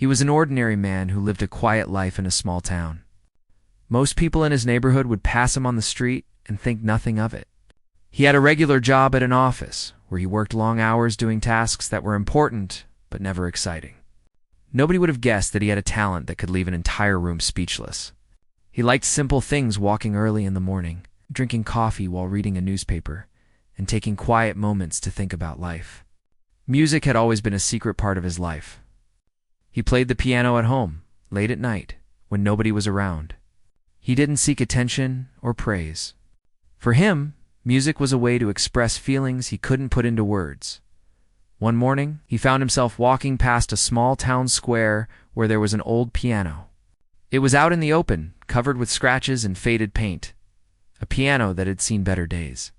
He was an ordinary man who lived a quiet life in a small town. Most people in his neighborhood would pass him on the street and think nothing of it. He had a regular job at an office, where he worked long hours doing tasks that were important but never exciting. Nobody would have guessed that he had a talent that could leave an entire room speechless. He liked simple things, walking early in the morning, drinking coffee while reading a newspaper, and taking quiet moments to think about life. Music had always been a secret part of his life. He played the piano at home, late at night, when nobody was around. He didn't seek attention or praise. For him, music was a way to express feelings he couldn't put into words. One morning, he found himself walking past a small town square where there was an old piano. It was out in the open, covered with scratches and faded paint. A piano that had seen better days.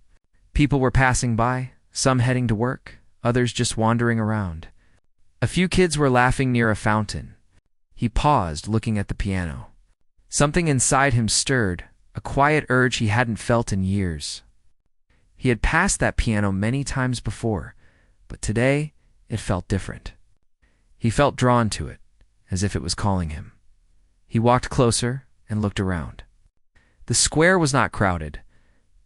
People were passing by, some heading to work, others just wandering around. A few kids were laughing near a fountain. He paused, looking at the piano. Something inside him stirred, a quiet urge he hadn't felt in years. He had passed that piano many times before, but today it felt different. He felt drawn to it, as if it was calling him. He walked closer and looked around. The square was not crowded,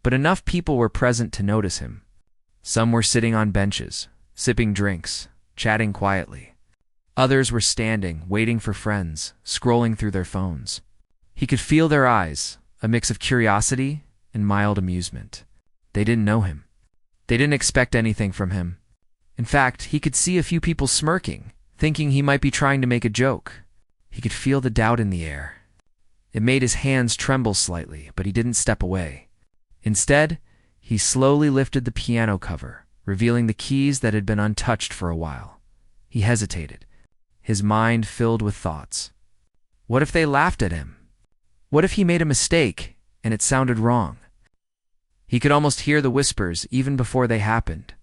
but enough people were present to notice him. Some were sitting on benches, sipping drinks, chatting quietly. Others were standing, waiting for friends, scrolling through their phones. He could feel their eyes, a mix of curiosity and mild amusement. They didn't know him. They didn't expect anything from him. In fact, he could see a few people smirking, thinking he might be trying to make a joke. He could feel the doubt in the air. It made his hands tremble slightly, but he didn't step away. Instead, he slowly lifted the piano cover, revealing the keys that had been untouched for a while. He hesitated, his mind filled with thoughts. What if they laughed at him? What if he made a mistake and it sounded wrong? He could almost hear the whispers even before they happened.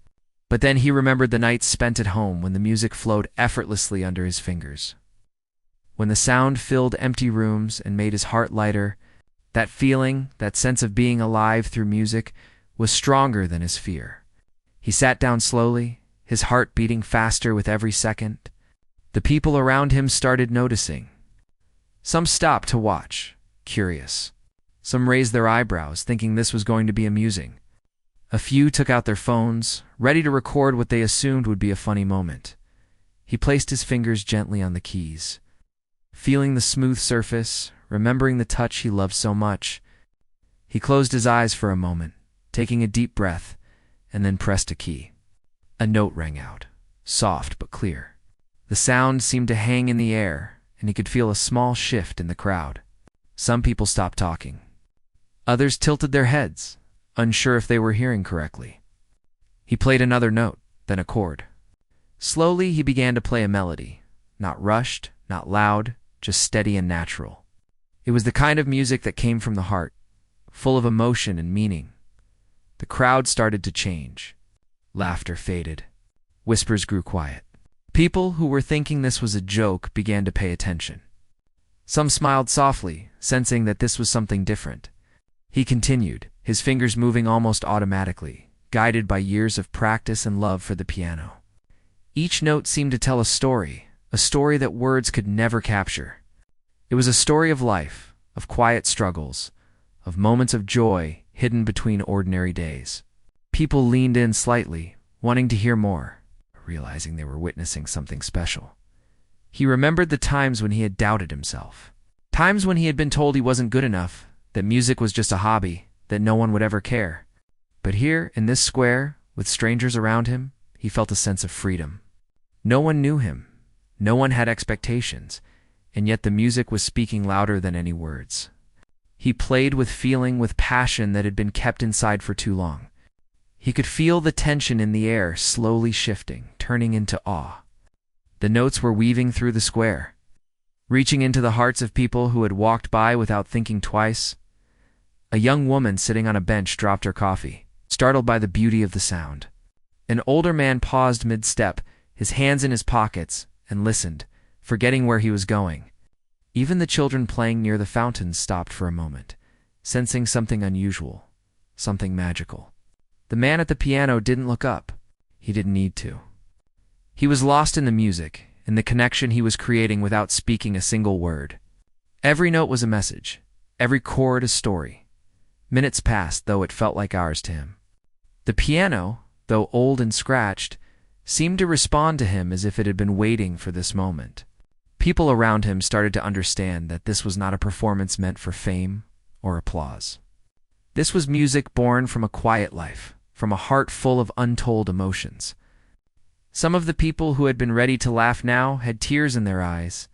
But then he remembered the nights spent at home when the music flowed effortlessly under his fingers. When the sound filled empty rooms and made his heart lighter, that feeling, that sense of being alive through music, was stronger than his fear. He sat down slowly, his heart beating faster with every second. The people around him started noticing. Some stopped to watch, curious. Some raised their eyebrows, thinking this was going to be amusing. A few took out their phones, ready to record what they assumed would be a funny moment. He placed his fingers gently on the keys. Feeling the smooth surface, remembering the touch he loved so much, he closed his eyes for a moment, taking a deep breath, and then pressed a key. A note rang out, soft but clear. The sound seemed to hang in the air, and he could feel a small shift in the crowd. Some people stopped talking. Others tilted their heads, unsure if they were hearing correctly. He played another note, then a chord. Slowly he began to play a melody, not rushed, not loud, just steady and natural. It was the kind of music that came from the heart, full of emotion and meaning. The crowd started to change. Laughter faded. Whispers grew quiet. People who were thinking this was a joke began to pay attention. Some smiled softly, sensing that this was something different. He continued, his fingers moving almost automatically, guided by years of practice and love for the piano. Each note seemed to tell a story that words could never capture. It was a story of life, of quiet struggles, of moments of joy hidden between ordinary days. People leaned in slightly, wanting to hear more, realizing they were witnessing something special. He remembered the times when he had doubted himself. Times when he had been told he wasn't good enough, that music was just a hobby, that no one would ever care. But here, in this square, with strangers around him, he felt a sense of freedom. No one knew him. No one had expectations, and yet the music was speaking louder than any words. He played with feeling, with passion that had been kept inside for too long. He could feel the tension in the air slowly shifting, turning into awe. The notes were weaving through the square, reaching into the hearts of people who had walked by without thinking twice. A young woman sitting on a bench dropped her coffee, startled by the beauty of the sound. An older man paused mid-step, his hands in his pockets, and listened, forgetting where he was going. Even the children playing near the fountain stopped for a moment, sensing something unusual, something magical. The man at the piano didn't look up. He didn't need to. He was lost in the music, and the connection he was creating without speaking a single word. Every note was a message, every chord a story. Minutes passed, though it felt like hours to him. The piano, though old and scratched, seemed to respond to him as if it had been waiting for this moment. People around him started to understand that this was not a performance meant for fame or applause. This was music born from a quiet life, from a heart full of untold emotions. Some of the people who had been ready to laugh now had tears in their eyes.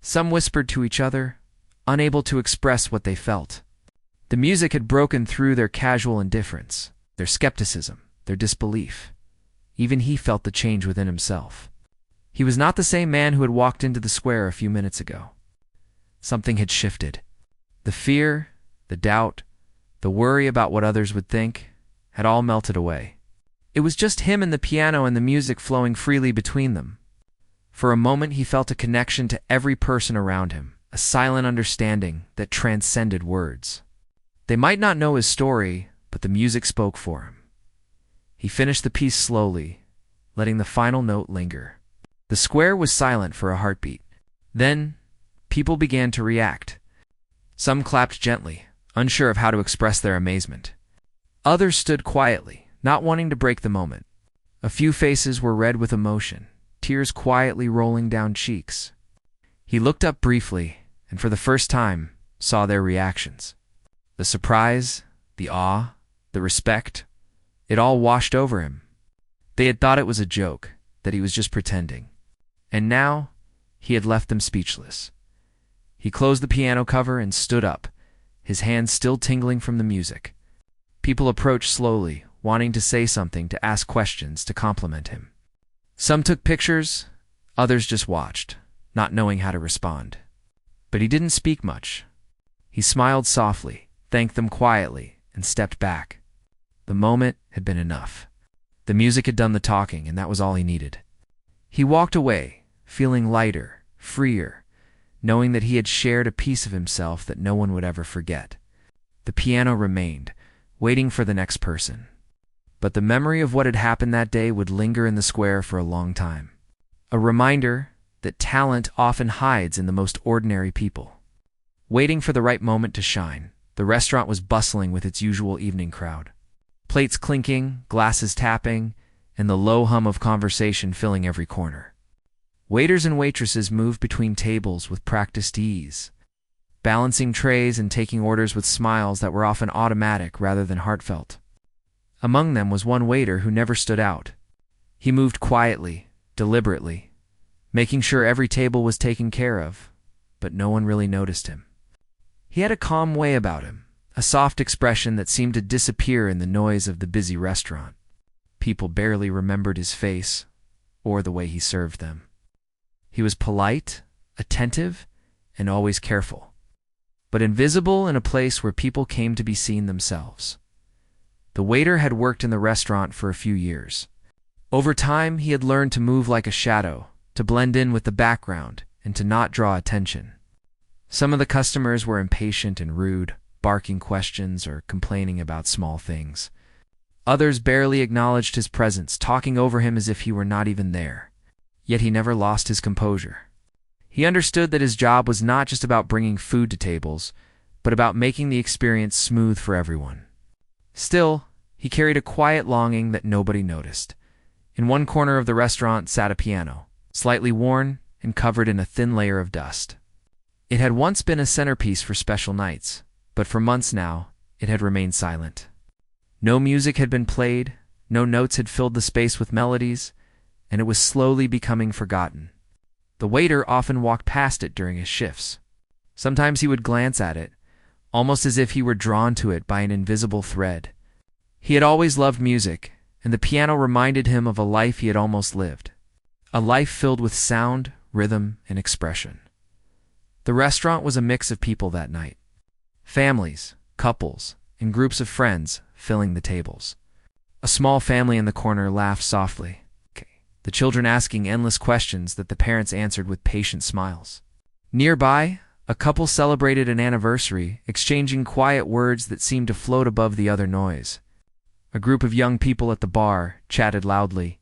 Some whispered to each other, unable to express what they felt. The music had broken through their casual indifference, their skepticism, their disbelief. Even he felt the change within himself. He was not the same man who had walked into the square a few minutes ago. Something had shifted. The fear, the doubt, the worry about what others would think had all melted away. It was just him and the piano and the music flowing freely between them. For a moment he felt a connection to every person around him, a silent understanding that transcended words. They might not know his story, but the music spoke for him. He finished the piece slowly, letting the final note linger. The square was silent for a heartbeat. Then, people began to react. Some clapped gently, unsure of how to express their amazement. Others stood quietly, not wanting to break the moment. A few faces were red with emotion, tears quietly rolling down cheeks. He looked up briefly, and for the first time, saw their reactions. The surprise, the awe, the respect, it all washed over him. They had thought it was a joke, that he was just pretending. And now, he had left them speechless. He closed the piano cover and stood up, his hands still tingling from the music. People approached slowly, wanting to say something, to ask questions, to compliment him. Some took pictures, others just watched, not knowing how to respond. But he didn't speak much. He smiled softly, thanked them quietly, and stepped back. The moment had been enough. The music had done the talking, and that was all he needed. He walked away, feeling lighter, freer, knowing that he had shared a piece of himself that no one would ever forget. The piano remained, waiting for the next person. But the memory of what had happened that day would linger in the square for a long time. A reminder that talent often hides in the most ordinary people. Waiting for the right moment to shine, the restaurant was bustling with its usual evening crowd. Plates clinking, glasses tapping, and the low hum of conversation filling every corner. Waiters and waitresses moved between tables with practiced ease, balancing trays and taking orders with smiles that were often automatic rather than heartfelt. Among them was one waiter who never stood out. He moved quietly, deliberately, making sure every table was taken care of, but no one really noticed him. He had a calm way about him, a soft expression that seemed to disappear in the noise of the busy restaurant. People barely remembered his face or the way he served them. He was polite, attentive, and always careful, but invisible in a place where people came to be seen themselves. The waiter had worked in the restaurant for a few years. Over time, he had learned to move like a shadow, to blend in with the background, and to not draw attention. Some of the customers were impatient and rude, barking questions or complaining about small things. Others barely acknowledged his presence, talking over him as if he were not even there. Yet he never lost his composure. He understood that his job was not just about bringing food to tables, but about making the experience smooth for everyone. Still, he carried a quiet longing that nobody noticed. In one corner of the restaurant sat a piano, slightly worn and covered in a thin layer of dust. It had once been a centerpiece for special nights, but for months now, it had remained silent. No music had been played, no notes had filled the space with melodies, and it was slowly becoming forgotten. The waiter often walked past it during his shifts. Sometimes he would glance at it, almost as if he were drawn to it by an invisible thread. He had always loved music, and the piano reminded him of a life he had almost lived. A life filled with sound, rhythm, and expression. The restaurant was a mix of people that night. Families, couples, and groups of friends filling the tables. A small family in the corner laughed softly, the children asking endless questions that the parents answered with patient smiles. Nearby, a couple celebrated an anniversary, exchanging quiet words that seemed to float above the other noise. A group of young people at the bar chatted loudly,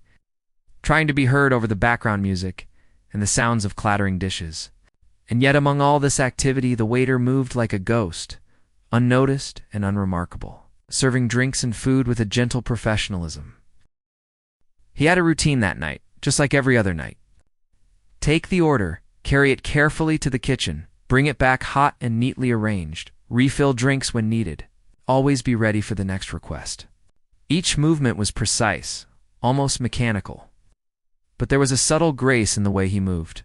trying to be heard over the background music, and the sounds of clattering dishes. And yet among all this activity, the waiter moved like a ghost, unnoticed and unremarkable, serving drinks and food with a gentle professionalism. He had a routine that night, just like every other night. Take the order, carry it carefully to the kitchen, bring it back hot and neatly arranged, refill drinks when needed, always be ready for the next request. Each movement was precise, almost mechanical. But there was a subtle grace in the way he moved,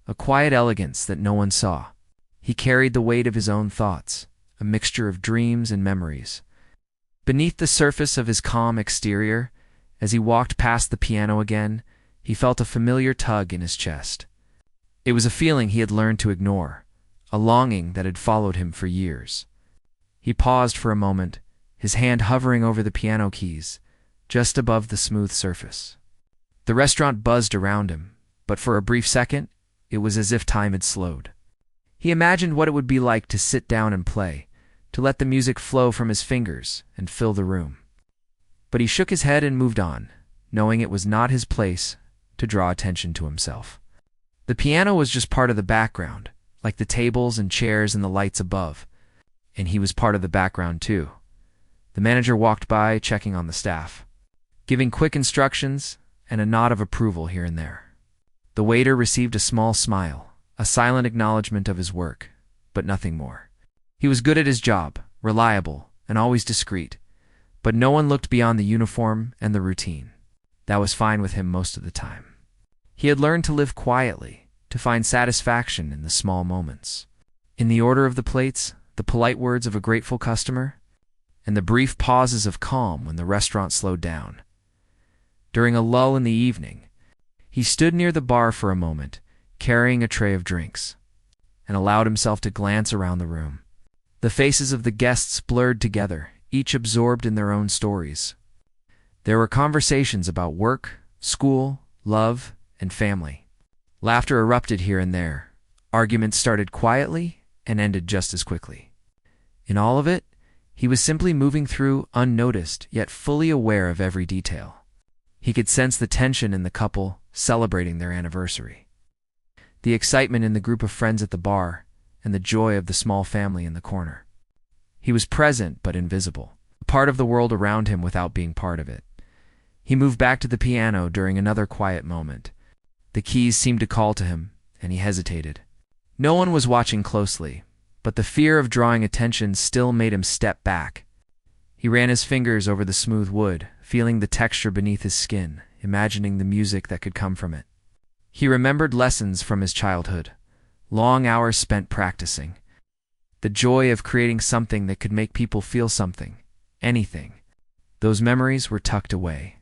a quiet elegance that no one saw. He carried the weight of his own thoughts, a mixture of dreams and memories. Beneath the surface of his calm exterior, as he walked past the piano again, he felt a familiar tug in his chest. It was a feeling he had learned to ignore, a longing that had followed him for years. He paused for a moment, his hand hovering over the piano keys, just above the smooth surface. The restaurant buzzed around him, but for a brief second, it was as if time had slowed. He imagined what it would be like to sit down and play, to let the music flow from his fingers and fill the room. But he shook his head and moved on, knowing it was not his place to draw attention to himself. The piano was just part of the background, like the tables and chairs and the lights above, and he was part of the background too. The manager walked by, checking on the staff, giving quick instructions and a nod of approval here and there. The waiter received a small smile, a silent acknowledgement of his work, but nothing more. He was good at his job, reliable, and always discreet, but no one looked beyond the uniform and the routine. That was fine with him most of the time. He had learned to live quietly, to find satisfaction in the small moments. In the order of the plates, the polite words of a grateful customer, and the brief pauses of calm when the restaurant slowed down. During a lull in the evening, he stood near the bar for a moment, carrying a tray of drinks, and allowed himself to glance around the room. The faces of the guests blurred together, each absorbed in their own stories. There were conversations about work, school, love, and family. Laughter erupted here and there. Arguments started quietly and ended just as quickly. In all of it, he was simply moving through, unnoticed, yet fully aware of every detail. He could sense the tension in the couple celebrating their anniversary, the excitement in the group of friends at the bar, and the joy of the small family in the corner. He was present but invisible, a part of the world around him without being part of it. He moved back to the piano during another quiet moment. The keys seemed to call to him, and he hesitated. No one was watching closely, but the fear of drawing attention still made him step back. He ran his fingers over the smooth wood, feeling the texture beneath his skin, imagining the music that could come from it. He remembered lessons from his childhood, long hours spent practicing, the joy of creating something that could make people feel something, anything. Those memories were tucked away,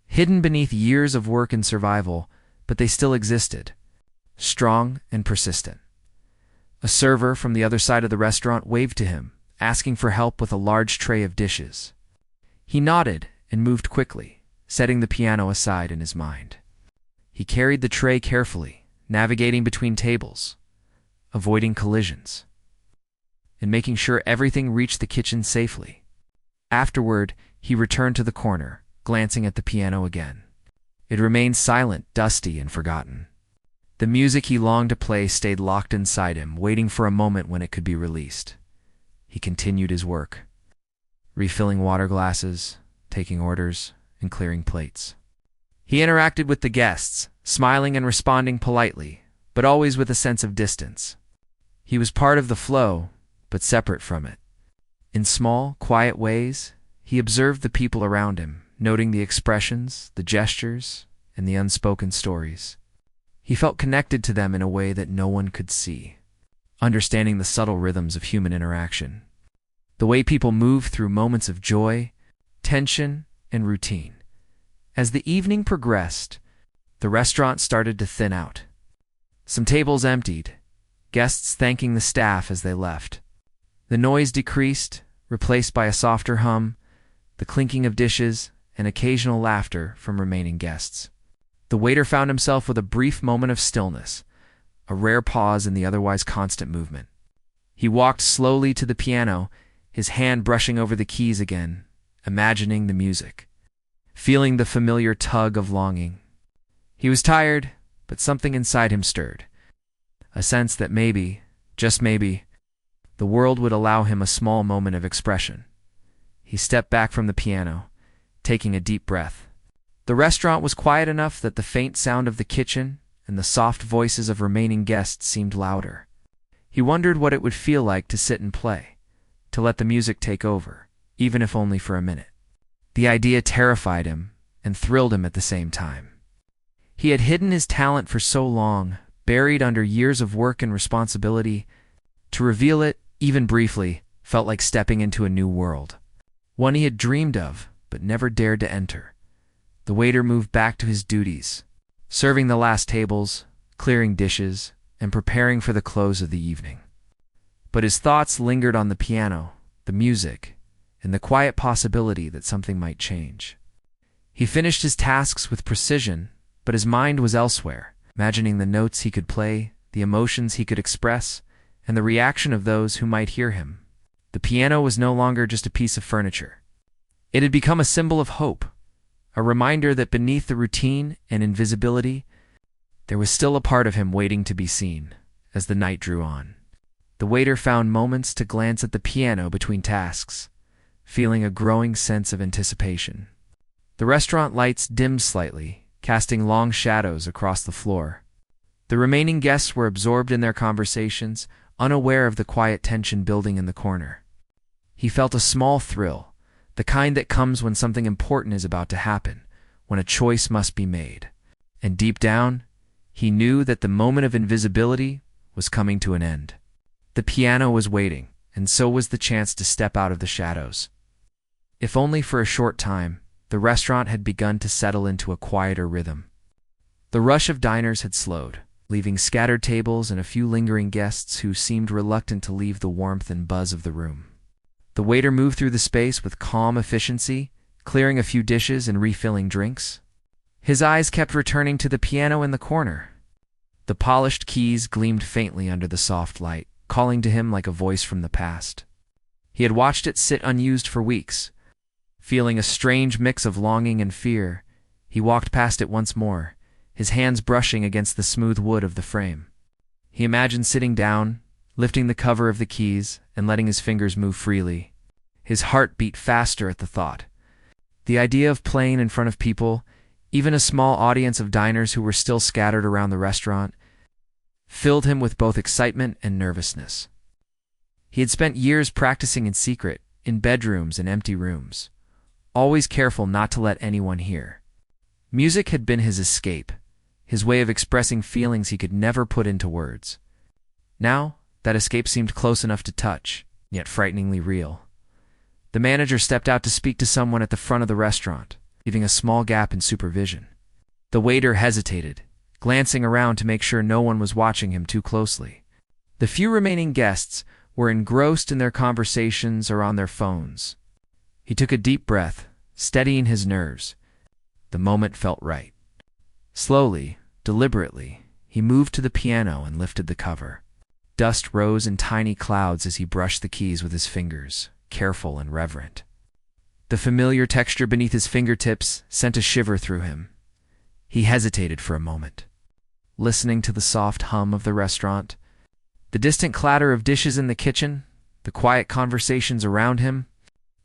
hidden beneath years of work and survival, but they still existed, strong and persistent. A server from the other side of the restaurant waved to him, asking for help with a large tray of dishes. He nodded and moved quickly, setting the piano aside in his mind. He carried the tray carefully, navigating between tables, avoiding collisions, and making sure everything reached the kitchen safely. Afterward, he returned to the corner, glancing at the piano again. It remained silent, dusty, and forgotten. The music he longed to play stayed locked inside him, waiting for a moment when it could be released. He continued his work, refilling water glasses, taking orders, and clearing plates. He interacted with the guests, smiling and responding politely, but always with a sense of distance. He was part of the flow, but separate from it. In small, quiet ways, he observed the people around him, noting the expressions, the gestures, and the unspoken stories. He felt connected to them in a way that no one could see, understanding the subtle rhythms of human interaction, the way people move through moments of joy, tension, and routine. As the evening progressed, the restaurant started to thin out. Some tables emptied, guests thanking the staff as they left. The noise decreased, replaced by a softer hum, the clinking of dishes, and occasional laughter from remaining guests. The waiter found himself with a brief moment of stillness, a rare pause in the otherwise constant movement. He walked slowly to the piano, his hand brushing over the keys again, imagining the music, feeling the familiar tug of longing. He was tired, but something inside him stirred. A sense that maybe, just maybe, the world would allow him a small moment of expression. He stepped back from the piano, taking a deep breath. The restaurant was quiet enough that the faint sound of the kitchen and the soft voices of remaining guests seemed louder. He wondered what it would feel like to sit and play, to let the music take over, even if only for a minute. The idea terrified him and thrilled him at the same time. He had hidden his talent for so long, buried under years of work and responsibility. To reveal it, even briefly, felt like stepping into a new world, one he had dreamed of but never dared to enter. The waiter moved back to his duties, serving the last tables, clearing dishes, and preparing for the close of the evening. But his thoughts lingered on the piano, the music, and the quiet possibility that something might change. He finished his tasks with precision, but his mind was elsewhere, imagining the notes he could play, the emotions he could express, and the reaction of those who might hear him. The piano was no longer just a piece of furniture. It had become a symbol of hope, a reminder that beneath the routine and invisibility, there was still a part of him waiting to be seen. As the night drew on, the waiter found moments to glance at the piano between tasks, feeling a growing sense of anticipation. The restaurant lights dimmed slightly, casting long shadows across the floor. The remaining guests were absorbed in their conversations, unaware of the quiet tension building in the corner. He felt a small thrill, the kind that comes when something important is about to happen, when a choice must be made. And deep down, he knew that the moment of invisibility was coming to an end. The piano was waiting, and so was the chance to step out of the shadows. If only for a short time, the restaurant had begun to settle into a quieter rhythm. The rush of diners had slowed, leaving scattered tables and a few lingering guests who seemed reluctant to leave the warmth and buzz of the room. The waiter moved through the space with calm efficiency, clearing a few dishes and refilling drinks. His eyes kept returning to the piano in the corner. The polished keys gleamed faintly under the soft light, calling to him like a voice from the past. He had watched it sit unused for weeks. Feeling a strange mix of longing and fear, he walked past it once more, his hands brushing against the smooth wood of the frame. He imagined sitting down, lifting the cover of the keys, and letting his fingers move freely. His heart beat faster at the thought. The idea of playing in front of people, even a small audience of diners who were still scattered around the restaurant, filled him with both excitement and nervousness. He had spent years practicing in secret, in bedrooms and empty rooms, always careful not to let anyone hear. Music had been his escape, his way of expressing feelings he could never put into words. Now, that escape seemed close enough to touch, yet frighteningly real. The manager stepped out to speak to someone at the front of the restaurant, leaving a small gap in supervision. The waiter hesitated, glancing around to make sure no one was watching him too closely. The few remaining guests were engrossed in their conversations or on their phones. He took a deep breath, steadying his nerves. The moment felt right. Slowly, deliberately, he moved to the piano and lifted the cover. Dust rose in tiny clouds as he brushed the keys with his fingers, careful and reverent. The familiar texture beneath his fingertips sent a shiver through him. He hesitated for a moment, listening to the soft hum of the restaurant, the distant clatter of dishes in the kitchen, the quiet conversations around him.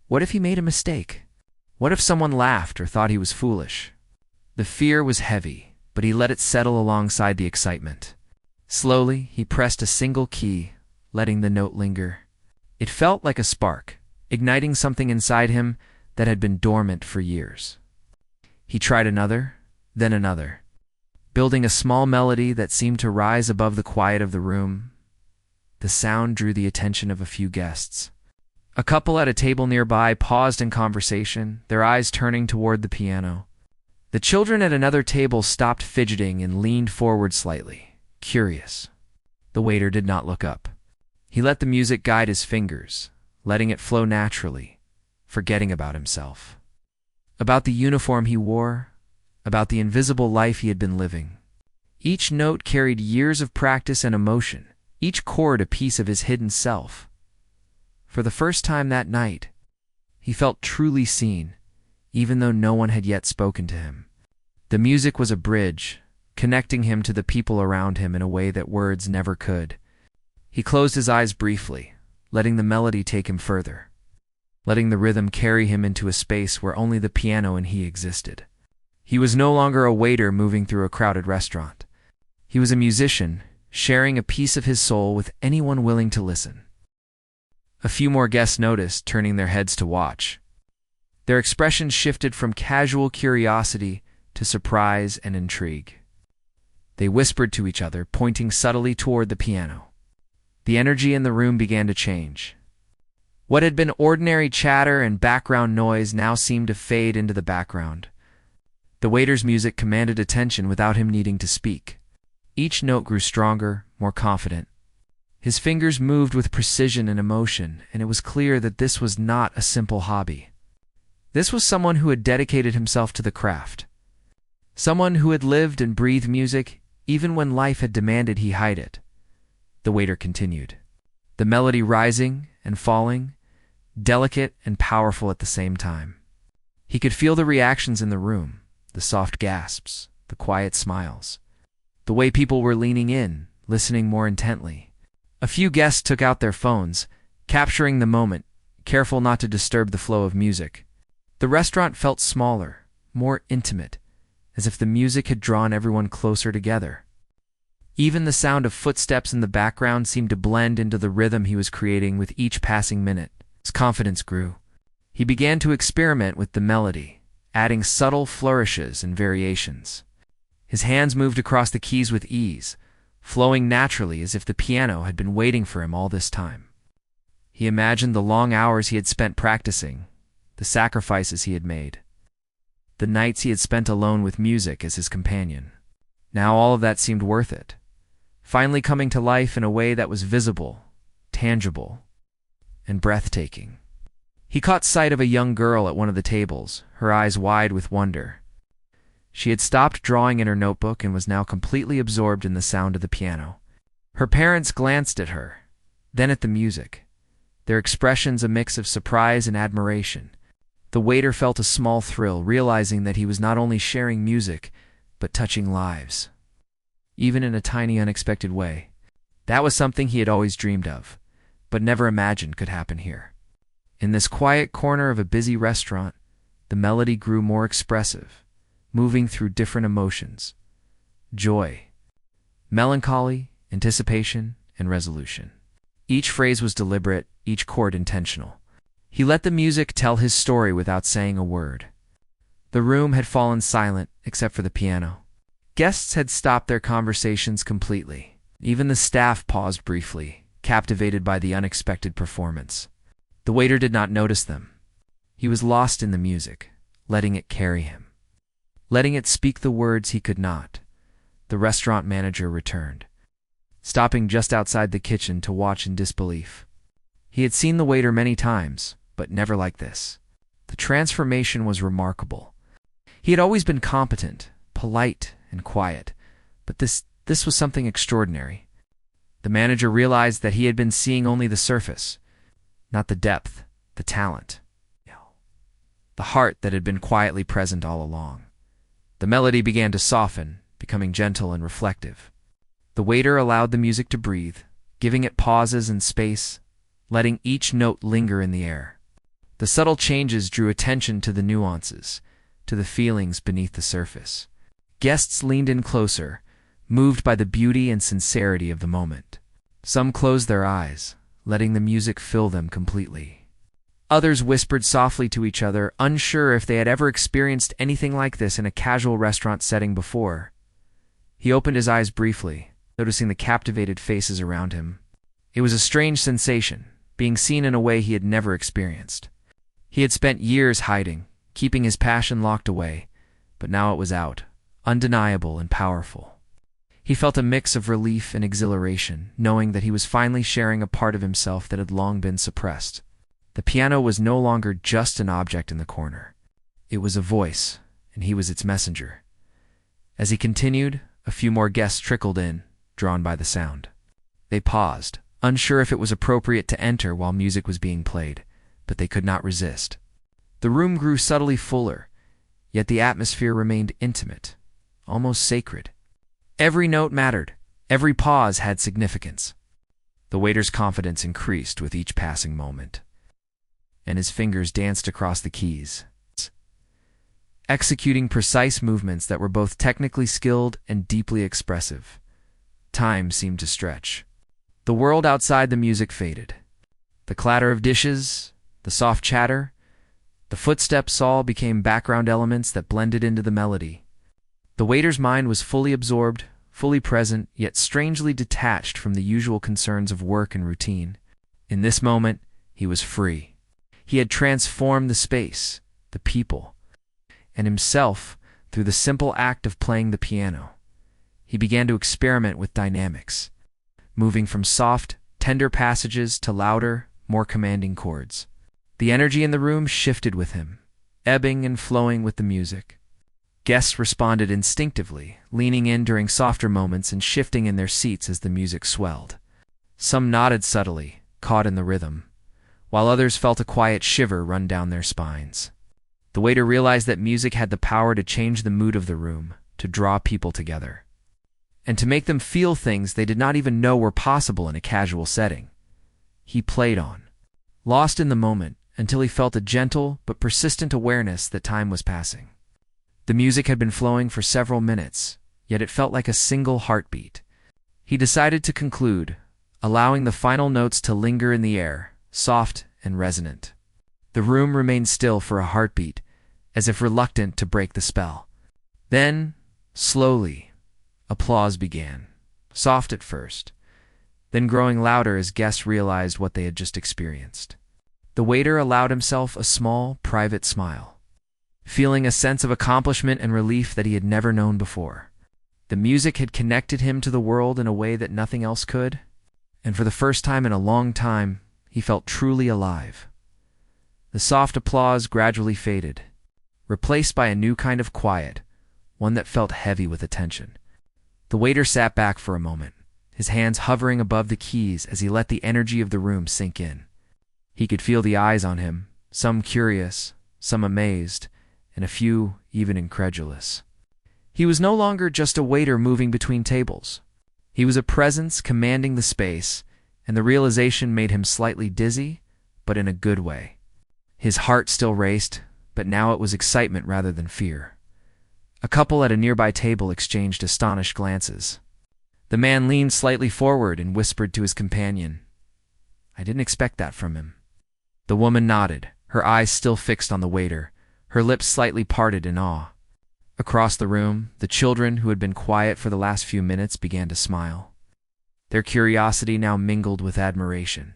What if he made a mistake? What if someone laughed or thought he was foolish? The fear was heavy, but he let it settle alongside the excitement. Slowly, he pressed a single key, letting the note linger. It felt like a spark, igniting something inside him that had been dormant for years. He tried another, then another, building a small melody that seemed to rise above the quiet of the room. The sound drew the attention of a few guests. A couple at a table nearby paused in conversation, their eyes turning toward the piano. The children at another table stopped fidgeting and leaned forward slightly, curious. The waiter did not look up. He let the music guide his fingers, letting it flow naturally, forgetting about himself, about the uniform he wore, about the invisible life he had been living. Each note carried years of practice and emotion, each chord a piece of his hidden self. For the first time that night, he felt truly seen, even though no one had yet spoken to him. The music was a bridge, connecting him to the people around him in a way that words never could. He closed his eyes briefly, letting the melody take him further, letting the rhythm carry him into a space where only the piano and he existed. He was no longer a waiter moving through a crowded restaurant. He was a musician, sharing a piece of his soul with anyone willing to listen. A few more guests noticed, turning their heads to watch. Their expressions shifted from casual curiosity to surprise and intrigue. They whispered to each other, pointing subtly toward the piano. The energy in the room began to change. What had been ordinary chatter and background noise now seemed to fade into the background. The waiter's music commanded attention without him needing to speak. Each note grew stronger, more confident. His fingers moved with precision and emotion, and it was clear that this was not a simple hobby. This was someone who had dedicated himself to the craft. Someone who had lived and breathed music, even when life had demanded he hide it. The waiter continued, the melody rising and falling, delicate and powerful at the same time. He could feel the reactions in the room, the soft gasps, the quiet smiles, the way people were leaning in, listening more intently. A few guests took out their phones, capturing the moment, careful not to disturb the flow of music. The restaurant felt smaller, more intimate, as if the music had drawn everyone closer together. Even the sound of footsteps in the background seemed to blend into the rhythm he was creating with each passing minute. His confidence grew. He began to experiment with the melody, adding subtle flourishes and variations. His hands moved across the keys with ease, flowing naturally as if the piano had been waiting for him all this time. He imagined the long hours he had spent practicing, the sacrifices he had made, the nights he had spent alone with music as his companion. Now all of that seemed worth it, finally coming to life in a way that was visible, tangible, and breathtaking. He caught sight of a young girl at one of the tables, her eyes wide with wonder. She had stopped drawing in her notebook and was now completely absorbed in the sound of the piano. Her parents glanced at her, then at the music, their expressions a mix of surprise and admiration. The waiter felt a small thrill, realizing that he was not only sharing music, but touching lives, even in a tiny, unexpected way. That was something he had always dreamed of, but never imagined could happen here. In this quiet corner of a busy restaurant, the melody grew more expressive, moving through different emotions: joy, melancholy, anticipation, and resolution. Each phrase was deliberate, each chord intentional. He let the music tell his story without saying a word. The room had fallen silent, except for the piano. Guests had stopped their conversations completely. Even the staff paused briefly, captivated by the unexpected performance. The waiter did not notice them. He was lost in the music, letting it carry him, letting it speak the words he could not. The restaurant manager returned, stopping just outside the kitchen to watch in disbelief. He had seen the waiter many times, but never like this. The transformation was remarkable. He had always been competent, polite, and quiet, but this was something extraordinary. The manager realized that he had been seeing only the surface, not the depth, the talent, the heart that had been quietly present all along. The melody began to soften, becoming gentle and reflective. The waiter allowed the music to breathe, giving it pauses and space, letting each note linger in the air. The subtle changes drew attention to the nuances, to the feelings beneath the surface. Guests leaned in closer, moved by the beauty and sincerity of the moment. Some closed their eyes, letting the music fill them completely. Others whispered softly to each other, unsure if they had ever experienced anything like this in a casual restaurant setting before. He opened his eyes briefly, noticing the captivated faces around him. It was a strange sensation, being seen in a way he had never experienced. He had spent years hiding, keeping his passion locked away, but now it was out, undeniable and powerful. He felt a mix of relief and exhilaration, knowing that he was finally sharing a part of himself that had long been suppressed. The piano was no longer just an object in the corner. It was a voice, and he was its messenger. As he continued, a few more guests trickled in, drawn by the sound. They paused, unsure if it was appropriate to enter while music was being played, but they could not resist. The room grew subtly fuller, yet the atmosphere remained intimate, almost sacred. Every note mattered. Every pause had significance. The waiter's confidence increased with each passing moment, and his fingers danced across the keys, executing precise movements that were both technically skilled and deeply expressive. Time seemed to stretch. The world outside the music faded. The clatter of dishes, the soft chatter, the footsteps all became background elements that blended into the melody. The waiter's mind was fully absorbed, fully present, yet strangely detached from the usual concerns of work and routine. In this moment, he was free. He had transformed the space, the people, and himself through the simple act of playing the piano. He began to experiment with dynamics, moving from soft, tender passages to louder, more commanding chords. The energy in the room shifted with him, ebbing and flowing with the music. Guests responded instinctively, leaning in during softer moments and shifting in their seats as the music swelled. Some nodded subtly, caught in the rhythm, while others felt a quiet shiver run down their spines. The waiter realized that music had the power to change the mood of the room, to draw people together, and to make them feel things they did not even know were possible in a casual setting. He played on, lost in the moment, until he felt a gentle but persistent awareness that time was passing. The music had been flowing for several minutes, yet it felt like a single heartbeat. He decided to conclude, allowing the final notes to linger in the air, soft and resonant. The room remained still for a heartbeat, as if reluctant to break the spell. Then, slowly, applause began, soft at first, then growing louder as guests realized what they had just experienced. The waiter allowed himself a small, private smile, feeling a sense of accomplishment and relief that he had never known before. The music had connected him to the world in a way that nothing else could, and for the first time in a long time, he felt truly alive. The soft applause gradually faded, replaced by a new kind of quiet, one that felt heavy with attention. The waiter sat back for a moment, his hands hovering above the keys as he let the energy of the room sink in. He could feel the eyes on him, some curious, some amazed, and a few even incredulous. He was no longer just a waiter moving between tables. He was a presence commanding the space, and the realization made him slightly dizzy, but in a good way. His heart still raced, but now it was excitement rather than fear. A couple at a nearby table exchanged astonished glances. The man leaned slightly forward and whispered to his companion, "I didn't expect that from him." The woman nodded, her eyes still fixed on the waiter, her lips slightly parted in awe. Across the room, the children who had been quiet for the last few minutes began to smile. Their curiosity now mingled with admiration.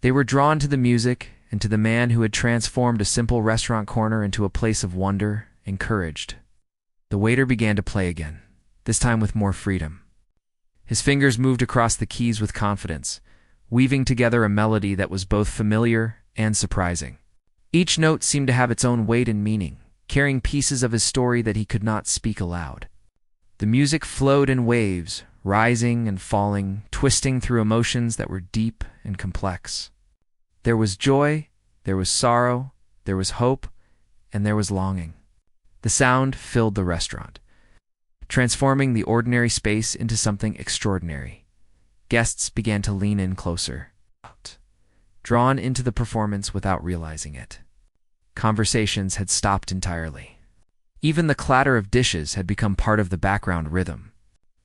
They were drawn to the music and to the man who had transformed a simple restaurant corner into a place of wonder, encouraged. The waiter began to play again, this time with more freedom. His fingers moved across the keys with confidence, weaving together a melody that was both familiar and surprising. Each note seemed to have its own weight and meaning, carrying pieces of his story that he could not speak aloud. The music flowed in waves, rising and falling, twisting through emotions that were deep and complex. There was joy, there was sorrow, there was hope, and there was longing. The sound filled the restaurant, transforming the ordinary space into something extraordinary. Guests began to lean in closer, drawn into the performance without realizing it. Conversations had stopped entirely. Even the clatter of dishes had become part of the background rhythm.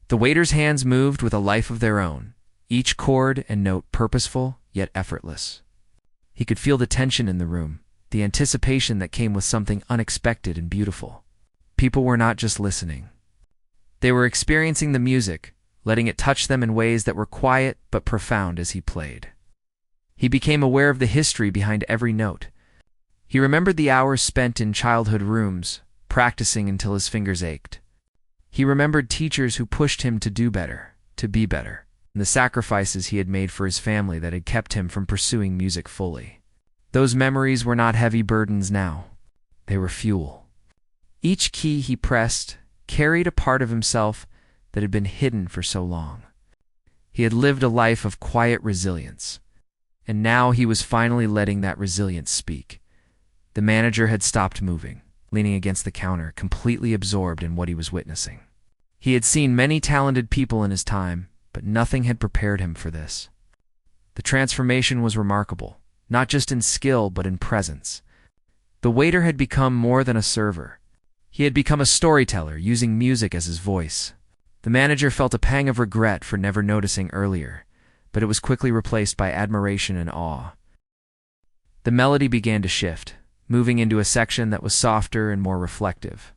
The waiter's hands moved with a life of their own, each chord and note purposeful yet effortless. He could feel the tension in the room, the anticipation that came with something unexpected and beautiful. People were not just listening. They were experiencing the music, letting it touch them in ways that were quiet but profound as he played. He became aware of the history behind every note. He remembered the hours spent in childhood rooms, practicing until his fingers ached. He remembered teachers who pushed him to do better, to be better, and the sacrifices he had made for his family that had kept him from pursuing music fully. Those memories were not heavy burdens now. They were fuel. Each key he pressed carried a part of himself that had been hidden for so long. He had lived a life of quiet resilience, and now he was finally letting that resilience speak. The manager had stopped moving, leaning against the counter, completely absorbed in what he was witnessing. He had seen many talented people in his time, but nothing had prepared him for this. The transformation was remarkable, not just in skill but in presence. The waiter had become more than a server. He had become a storyteller, using music as his voice. The manager felt a pang of regret for never noticing earlier, but it was quickly replaced by admiration and awe. The melody began to shift, moving into a section that was softer and more reflective.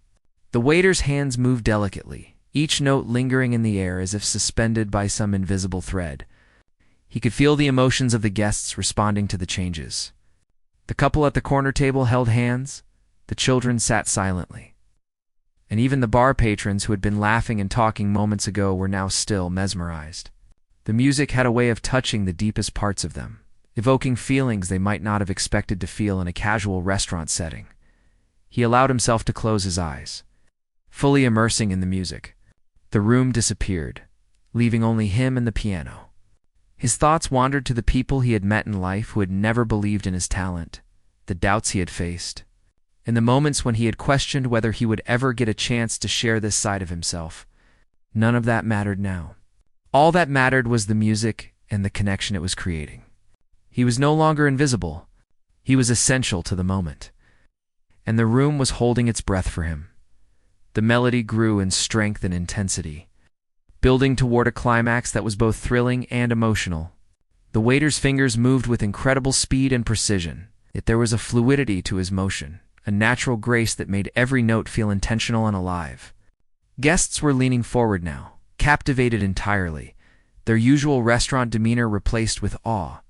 The waiter's hands moved delicately, each note lingering in the air as if suspended by some invisible thread. He could feel the emotions of the guests responding to the changes. The couple at the corner table held hands, the children sat silently. And even the bar patrons who had been laughing and talking moments ago were now still mesmerized. The music had a way of touching the deepest parts of them, evoking feelings they might not have expected to feel in a casual restaurant setting. He allowed himself to close his eyes, fully immersing in the music. The room disappeared, leaving only him and the piano. His thoughts wandered to the people he had met in life who had never believed in his talent, the doubts he had faced, and the moments when he had questioned whether he would ever get a chance to share this side of himself. None of that mattered now. All that mattered was the music and the connection it was creating. He was no longer invisible. He was essential to the moment. And the room was holding its breath for him. The melody grew in strength and intensity, building toward a climax that was both thrilling and emotional. The waiter's fingers moved with incredible speed and precision, yet there was a fluidity to his motion, a natural grace that made every note feel intentional and alive. Guests were leaning forward now, captivated entirely, their usual restaurant demeanor replaced with awe.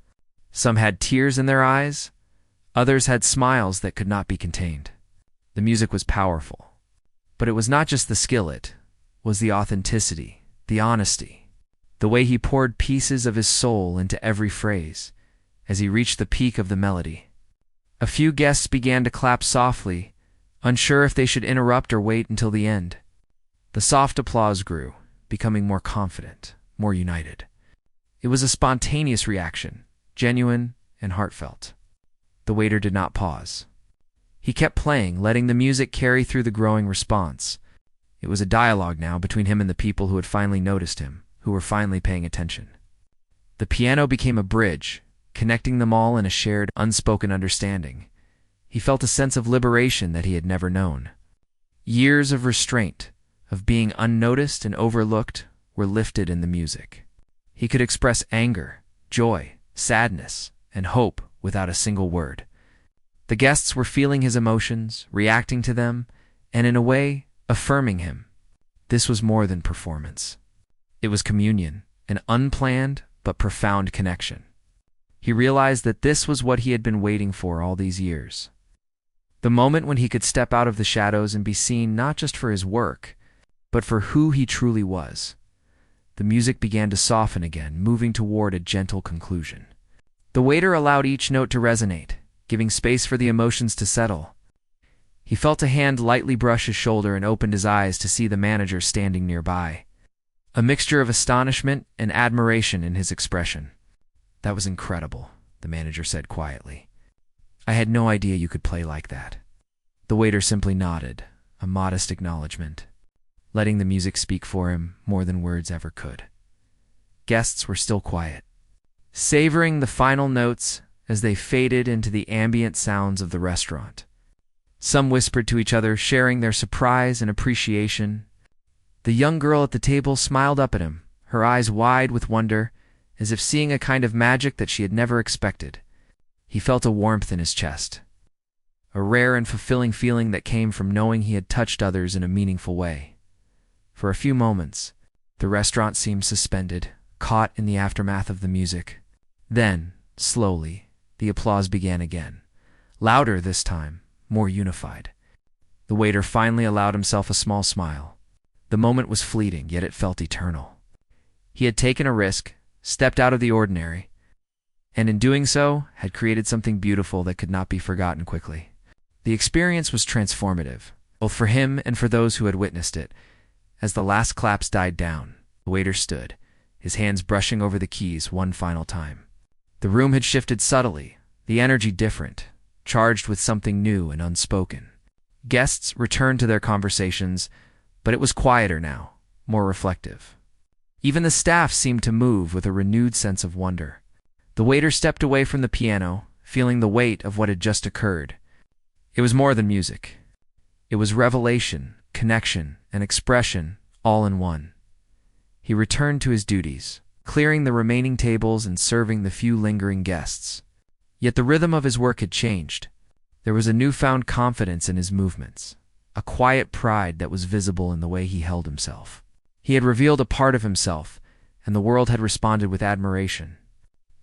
Some had tears in their eyes, others had smiles that could not be contained. The music was powerful, but it was not just the skill, it was the authenticity, the honesty, the way he poured pieces of his soul into every phrase. As he reached the peak of the melody, a few guests began to clap softly, unsure if they should interrupt or wait until the end. The soft applause grew, becoming more confident, more united. It was a spontaneous reaction, genuine and heartfelt. The waiter did not pause. He kept playing, letting the music carry through the growing response. It was a dialogue now between him and the people who had finally noticed him, who were finally paying attention. The piano became a bridge, connecting them all in a shared, unspoken understanding. He felt a sense of liberation that he had never known. Years of restraint, of being unnoticed and overlooked, were lifted in the music. He could express anger, joy, sadness, and hope without a single word. The guests were feeling his emotions, reacting to them, and in a way, affirming him. This was more than performance. It was communion, an unplanned but profound connection. He realized that this was what he had been waiting for all these years. The moment when he could step out of the shadows and be seen not just for his work, but for who he truly was. The music began to soften again, moving toward a gentle conclusion. The waiter allowed each note to resonate, giving space for the emotions to settle. He felt a hand lightly brush his shoulder and opened his eyes to see the manager standing nearby, a mixture of astonishment and admiration in his expression. "That was incredible," the manager said quietly. "I had no idea you could play like that." The waiter simply nodded, a modest acknowledgement, letting the music speak for him more than words ever could. Guests were still quiet, savoring the final notes as they faded into the ambient sounds of the restaurant. Some whispered to each other, sharing their surprise and appreciation. The young girl at the table smiled up at him, her eyes wide with wonder, as if seeing a kind of magic that she had never expected. He felt a warmth in his chest, a rare and fulfilling feeling that came from knowing he had touched others in a meaningful way. For a few moments, the restaurant seemed suspended, caught in the aftermath of the music. Then, slowly, the applause began again, louder this time, more unified. The waiter finally allowed himself a small smile. The moment was fleeting, yet it felt eternal. He had taken a risk, stepped out of the ordinary, and in doing so, had created something beautiful that could not be forgotten quickly. The experience was transformative, both for him and for those who had witnessed it. As the last claps died down, the waiter stood, his hands brushing over the keys one final time. The room had shifted subtly, the energy different, charged with something new and unspoken. Guests returned to their conversations, but it was quieter now, more reflective. Even the staff seemed to move with a renewed sense of wonder. The waiter stepped away from the piano, feeling the weight of what had just occurred. It was more than music. It was revelation, connection, and expression, all in one. He returned to his duties, clearing the remaining tables and serving the few lingering guests. Yet the rhythm of his work had changed. There was a newfound confidence in his movements, a quiet pride that was visible in the way he held himself. He had revealed a part of himself, and the world had responded with admiration.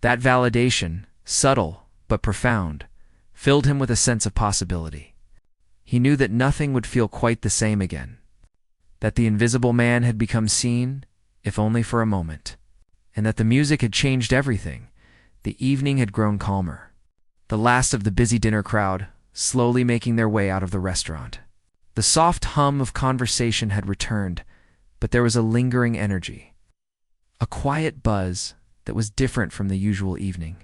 That validation, subtle but profound, filled him with a sense of possibility. He knew that nothing would feel quite the same again, that the invisible man had become seen, if only for a moment, and that the music had changed everything. The evening had grown calmer. The last of the busy dinner crowd, slowly making their way out of the restaurant. The soft hum of conversation had returned, but there was a lingering energy, a quiet buzz that was different from the usual evening.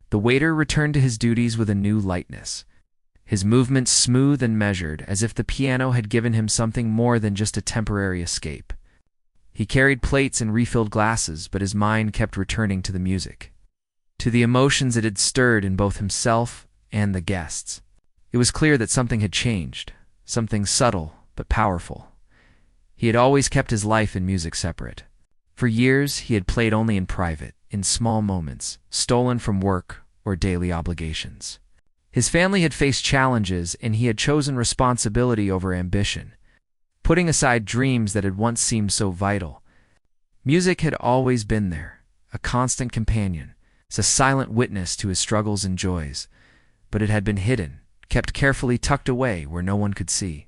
The waiter returned to his duties with a new lightness, his movements smooth and measured, as if the piano had given him something more than just a temporary escape. He carried plates and refilled glasses, but his mind kept returning to the music, to the emotions it had stirred in both himself and the guests. It was clear that something had changed, something subtle but powerful. He had always kept his life and music separate. For years, he had played only in private, in small moments, stolen from work or daily obligations. His family had faced challenges, and he had chosen responsibility over ambition, putting aside dreams that had once seemed so vital. Music had always been there, a constant companion, a silent witness to his struggles and joys, but it had been hidden, kept carefully tucked away where no one could see.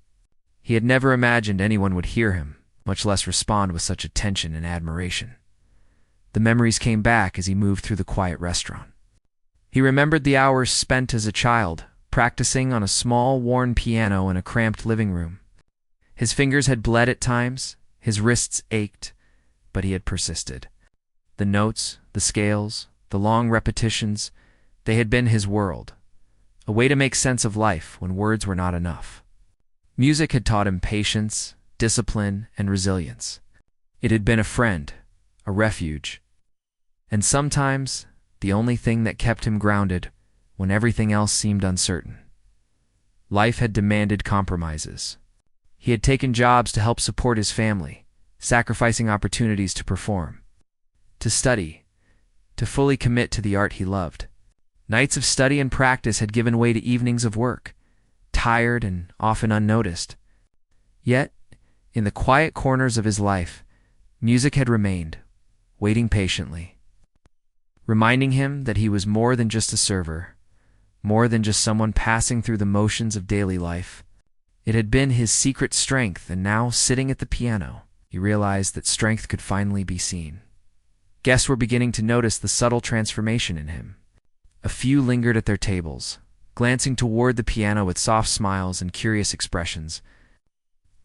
He had never imagined anyone would hear him, much less respond with such attention and admiration. The memories came back as he moved through the quiet restaurant. He remembered the hours spent as a child, practicing on a small, worn piano in a cramped living room. His fingers had bled at times, his wrists ached, but he had persisted. The notes, the scales, the long repetitions, they had been his world, a way to make sense of life when words were not enough. Music had taught him patience, discipline, and resilience. It had been a friend, a refuge, and sometimes the only thing that kept him grounded when everything else seemed uncertain. Life had demanded compromises. He had taken jobs to help support his family, sacrificing opportunities to perform, to study, to fully commit to the art he loved. Nights of study and practice had given way to evenings of work, tired and often unnoticed. Yet, in the quiet corners of his life, music had remained, waiting patiently, reminding him that he was more than just a server, more than just someone passing through the motions of daily life. It had been his secret strength, and now, sitting at the piano, he realized that strength could finally be seen. Guests were beginning to notice the subtle transformation in him. A few lingered at their tables, glancing toward the piano with soft smiles and curious expressions.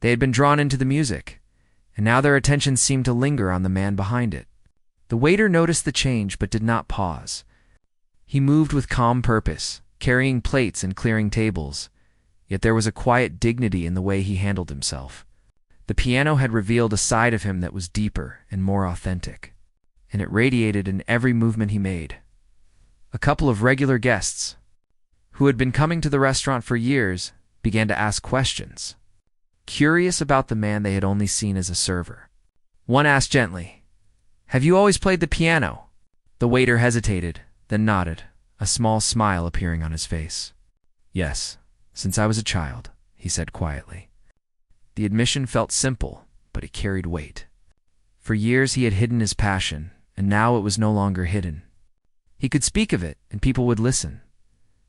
They had been drawn into the music, and now their attention seemed to linger on the man behind it. The waiter noticed the change but did not pause. He moved with calm purpose, carrying plates and clearing tables, yet there was a quiet dignity in the way he handled himself. The piano had revealed a side of him that was deeper and more authentic, and it radiated in every movement he made. A couple of regular guests, who had been coming to the restaurant for years, began to ask questions, curious about the man they had only seen as a server. One asked gently, "Have you always played the piano?" The waiter hesitated, then nodded, a small smile appearing on his face. "Yes, since I was a child," he said quietly. The admission felt simple, but it carried weight. For years he had hidden his passion, and now it was no longer hidden. He could speak of it, and people would listen.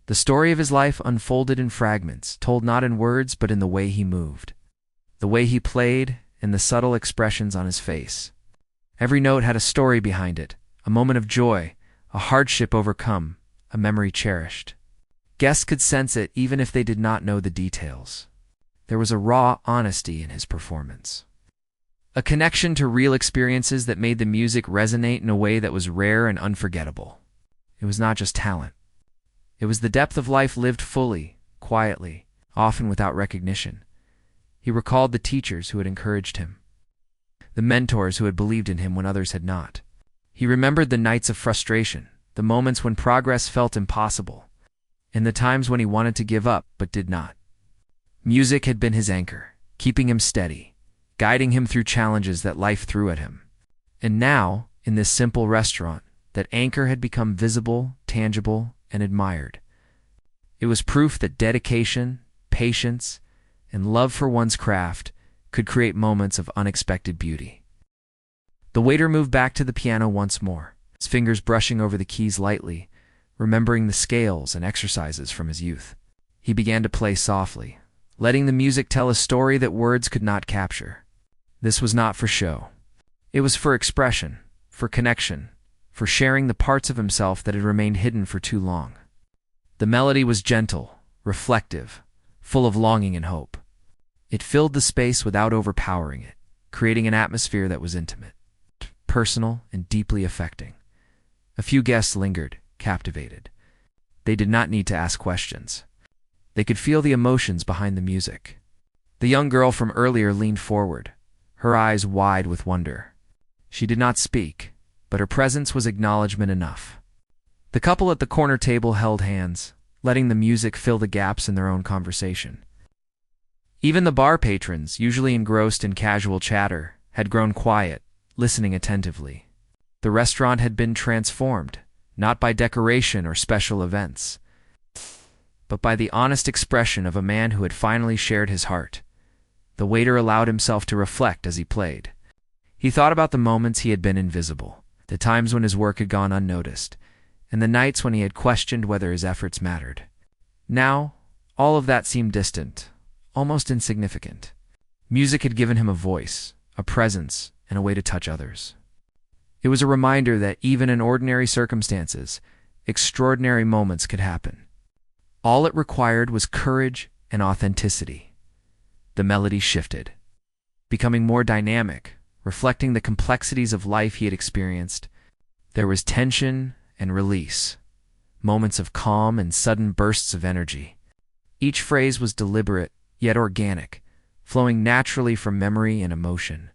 The story of his life unfolded in fragments, told not in words but in the way he moved, the way he played, and the subtle expressions on his face. Every note had a story behind it, a moment of joy, a hardship overcome, a memory cherished. Guests could sense it even if they did not know the details. There was a raw honesty in his performance, a connection to real experiences that made the music resonate in a way that was rare and unforgettable. It was not just talent. It was the depth of life lived fully, quietly, often without recognition. He recalled the teachers who had encouraged him, the mentors who had believed in him when others had not. He remembered the nights of frustration, the moments when progress felt impossible, and the times when he wanted to give up but did not. Music had been his anchor, keeping him steady, guiding him through challenges that life threw at him. And now, in this simple restaurant, that anchor had become visible, tangible, and admired. It was proof that dedication, patience, and love for one's craft could create moments of unexpected beauty. The waiter moved back to the piano once more, his fingers brushing over the keys lightly, remembering the scales and exercises from his youth. He began to play softly, letting the music tell a story that words could not capture. This was not for show. It was for expression, for connection, for sharing the parts of himself that had remained hidden for too long. The melody was gentle, reflective, full of longing and hope. It filled the space without overpowering it, creating an atmosphere that was intimate, personal, and deeply affecting. A few guests lingered, captivated. They did not need to ask questions. They could feel the emotions behind the music. The young girl from earlier leaned forward, her eyes wide with wonder. She did not speak, but her presence was acknowledgement enough. The couple at the corner table held hands, letting the music fill the gaps in their own conversation. Even the bar patrons, usually engrossed in casual chatter, had grown quiet, listening attentively. The restaurant had been transformed, not by decoration or special events, but by the honest expression of a man who had finally shared his heart. The waiter allowed himself to reflect as he played. He thought about the moments he had been invisible, the times when his work had gone unnoticed, and the nights when he had questioned whether his efforts mattered. Now, all of that seemed distant, almost insignificant. Music had given him a voice, a presence, and a way to touch others. It was a reminder that even in ordinary circumstances, extraordinary moments could happen. All it required was courage and authenticity. The melody shifted, becoming more dynamic, reflecting the complexities of life he had experienced. There was tension and release, moments of calm and sudden bursts of energy. Each phrase was deliberate, yet organic, flowing naturally from memory and emotion.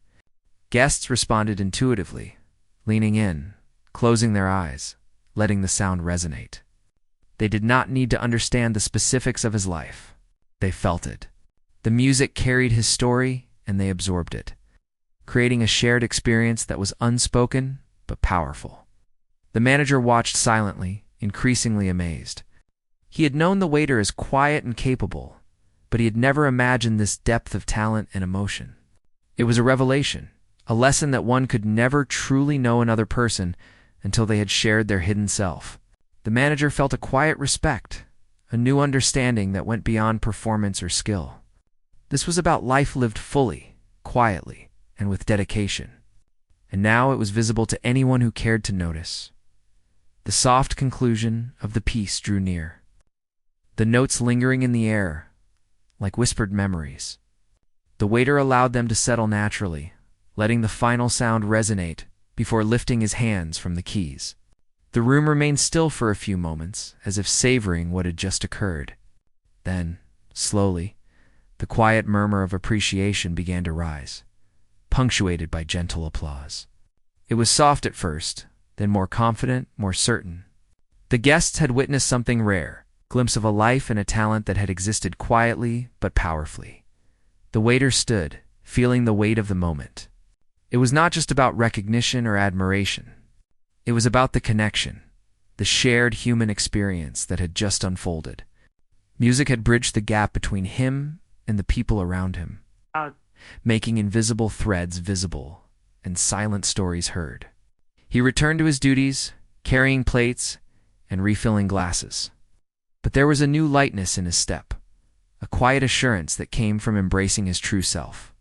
Guests responded intuitively, leaning in, closing their eyes, letting the sound resonate. They did not need to understand the specifics of his life. They felt it. The music carried his story, and they absorbed it, creating a shared experience that was unspoken but powerful. The manager watched silently, increasingly amazed. He had known the waiter as quiet and capable, but he had never imagined this depth of talent and emotion. It was a revelation, a lesson that one could never truly know another person until they had shared their hidden self. The manager felt a quiet respect, a new understanding that went beyond performance or skill. This was about life lived fully, quietly, and with dedication. And now it was visible to anyone who cared to notice. The soft conclusion of the piece drew near, the notes lingering in the air, like whispered memories. The waiter allowed them to settle naturally, letting the final sound resonate before lifting his hands from the keys. The room remained still for a few moments, as if savoring what had just occurred. Then, slowly, the quiet murmur of appreciation began to rise, punctuated by gentle applause. It was soft at first, then more confident, more certain. The guests had witnessed something rare, a glimpse of a life and a talent that had existed quietly but powerfully. The waiter stood, feeling the weight of the moment. It was not just about recognition or admiration. It was about the connection, the shared human experience that had just unfolded. Music had bridged the gap between him and the people around him, making invisible threads visible and silent stories heard. He returned to his duties, carrying plates and refilling glasses. But there was a new lightness in his step, a quiet assurance that came from embracing his true self.